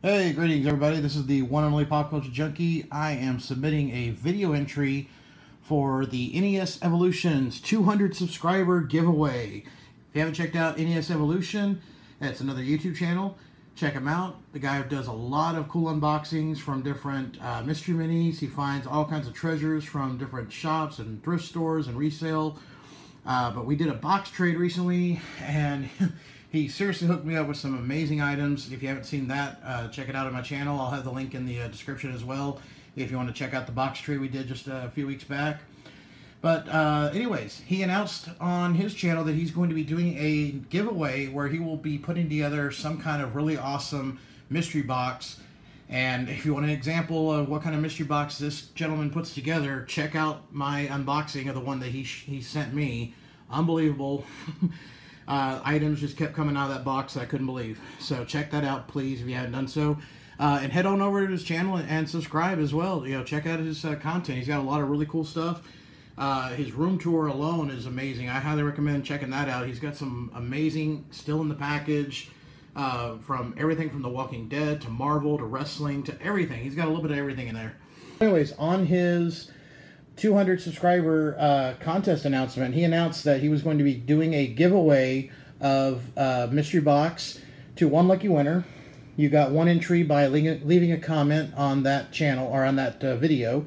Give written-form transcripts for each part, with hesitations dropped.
Hey, greetings everybody. This is the one and only Pop Culture Junkie. I am submitting a video entry for the NES Evolution's 200 subscriber giveaway. If you haven't checked out NES Evolution, it's another YouTube channel. Check him out. The guy does a lot of cool unboxings from different mystery minis. He finds all kinds of treasures from different shops and thrift stores and resale. But we did a box trade recently, and he seriously hooked me up with some amazing items. If you haven't seen that, check it out on my channel. I'll have the link in the description as well if you want to check out the box trade we did just a few weeks back. But anyways, he announced on his channel that he's going to be doing a giveaway where he will be putting together some kind of really awesome mystery box. And if you want an example of what kind of mystery box this gentleman puts together, check out my unboxing of the one that he sent me. Unbelievable. Items just kept coming out of that box that I couldn't believe. So check that out, please, if you haven't done so. And head on over to his channel and subscribe as well. You know, check out his content. He's got a lot of really cool stuff. His room tour alone is amazing. I highly recommend checking that out. He's got some amazing still in the package. From everything from The Walking Dead to Marvel to wrestling to everything. He's got a little bit of everything in there. Anyways, on his 200 subscriber contest announcement, he announced that he was going to be doing a giveaway of mystery box to one lucky winner. You got one entry by leaving a comment on that channel or on that video,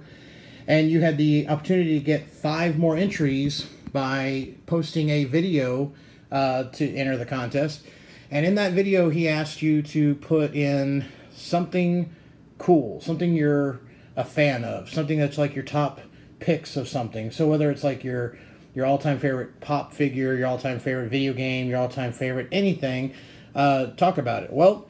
and you had the opportunity to get 5 more entries by posting a video to enter the contest. And in that video, he asked you to put in something cool, something you're a fan of, something that's like your top picks of something. So whether it's like your all-time favorite pop figure, your all-time favorite video game, your all-time favorite anything, talk about it. Well,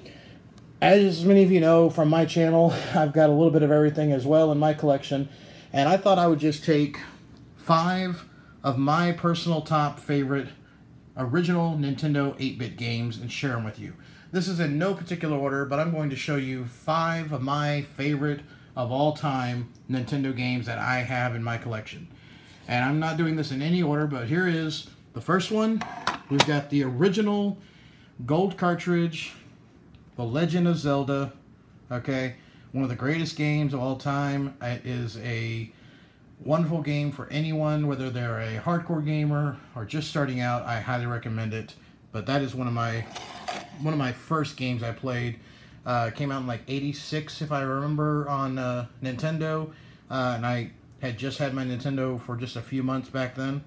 as many of you know from my channel, I've got a little bit of everything as well in my collection. And I thought I would just take 5 of my personal top favorite original Nintendo 8-bit games and share them with you. This is in no particular order, but I'm going to show you 5 of my favorite of all time Nintendo games that I have in my collection. And I'm not doing this in any order, but here is the first one. We've got the original gold cartridge, The Legend of Zelda. Okay, one of the greatest games of all time. It is a wonderful game for anyone, whether they're a hardcore gamer or just starting out. I highly recommend it. But that is one of my first games I played. Came out in like '86, if I remember, on Nintendo, and I had just had my Nintendo for just a few months back then.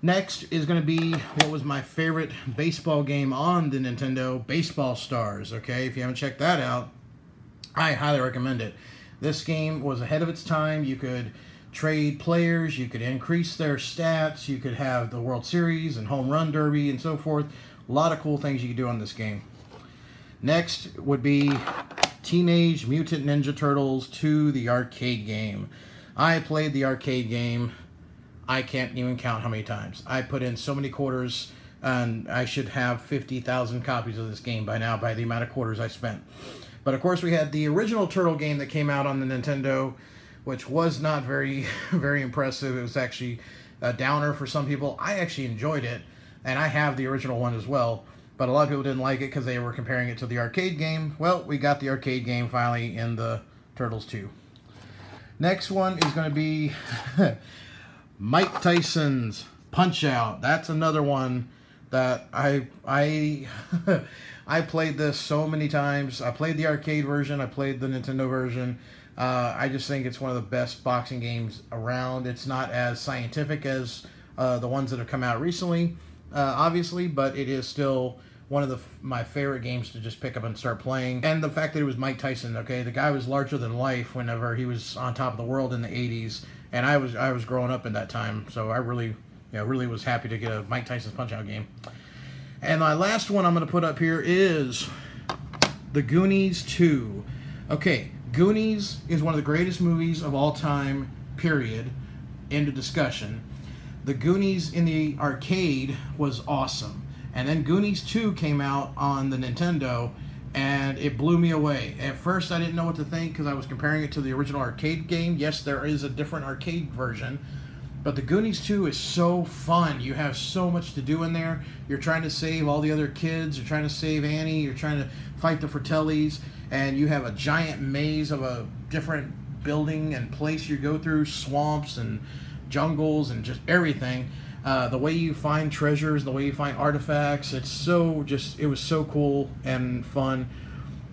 Next is going to be what was my favorite baseball game on the Nintendo, Baseball Stars. Okay, if you haven't checked that out, I highly recommend it. This game was ahead of its time. You could trade players, you could increase their stats, you could have the World Series and Home Run Derby and so forth. A lot of cool things you could do on this game. Next would be Teenage Mutant Ninja Turtles 2, the arcade game. I played the arcade game, I can't even count how many times. I put in so many quarters, and I should have 50,000 copies of this game by now by the amount of quarters I spent. But of course we had the original Turtle game that came out on the Nintendo, which was not very impressive. It was actually a downer for some people. I actually enjoyed it, and I have the original one as well. But a lot of people didn't like it because they were comparing it to the arcade game. Well, we got the arcade game finally in the Turtles 2. Next one is going to be Mike Tyson's Punch-Out. That's another one that I played this so many times. I played the arcade version. I played the Nintendo version. I just think it's one of the best boxing games around. It's not as scientific as the ones that have come out recently, obviously, but it is still one of my favorite games to just pick up and start playing. And the fact that it was Mike Tyson, okay? The guy was larger than life whenever he was on top of the world in the 80s, and I was growing up in that time, so I really was happy to get a Mike Tyson's Punch-Out game. And my last one I'm going to put up here is The Goonies 2. Okay, Goonies is one of the greatest movies of all time, period. End of discussion. The Goonies in the arcade was awesome. And then Goonies 2 came out on the Nintendo, and it blew me away. At first, I didn't know what to think because I was comparing it to the original arcade game. Yes, there is a different arcade version, But the Goonies 2 is so fun. You have so much to do in there. You're trying to save all the other kids. You're trying to save Annie. You're trying to fight the Fratellis. And you have a giant maze of a different building and place you go through. Swamps and jungles and just everything. The way you find treasures, the way you find artifacts. It was so cool and fun.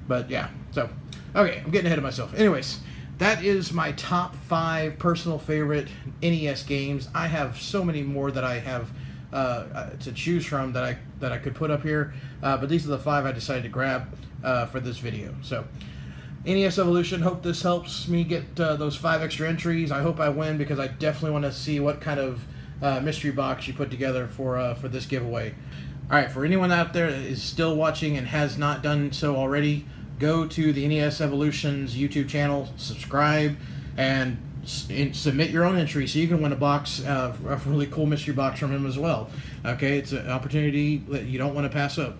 But yeah, so, okay, I'm getting ahead of myself. Anyways. That is my top 5 personal favorite NES games. I have so many more that I have to choose from that I could put up here, but these are the 5 I decided to grab for this video. So, NES Evolution, hope this helps me get those 5 extra entries. I hope I win because I definitely want to see what kind of mystery box you put together for this giveaway. All right, for anyone out there that is still watching and has not done so already, go to the NES Evolution's YouTube channel, subscribe, and submit your own entry so you can win a box, a really cool mystery box from him as well. Okay, it's an opportunity that you don't want to pass up.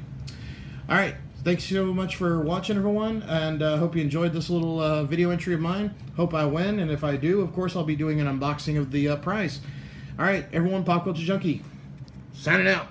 All right, thanks so much for watching, everyone, and hope you enjoyed this little video entry of mine. Hope I win, and if I do, of course, I'll be doing an unboxing of the prize. All right, everyone, Pop Culture Junkie, signing out.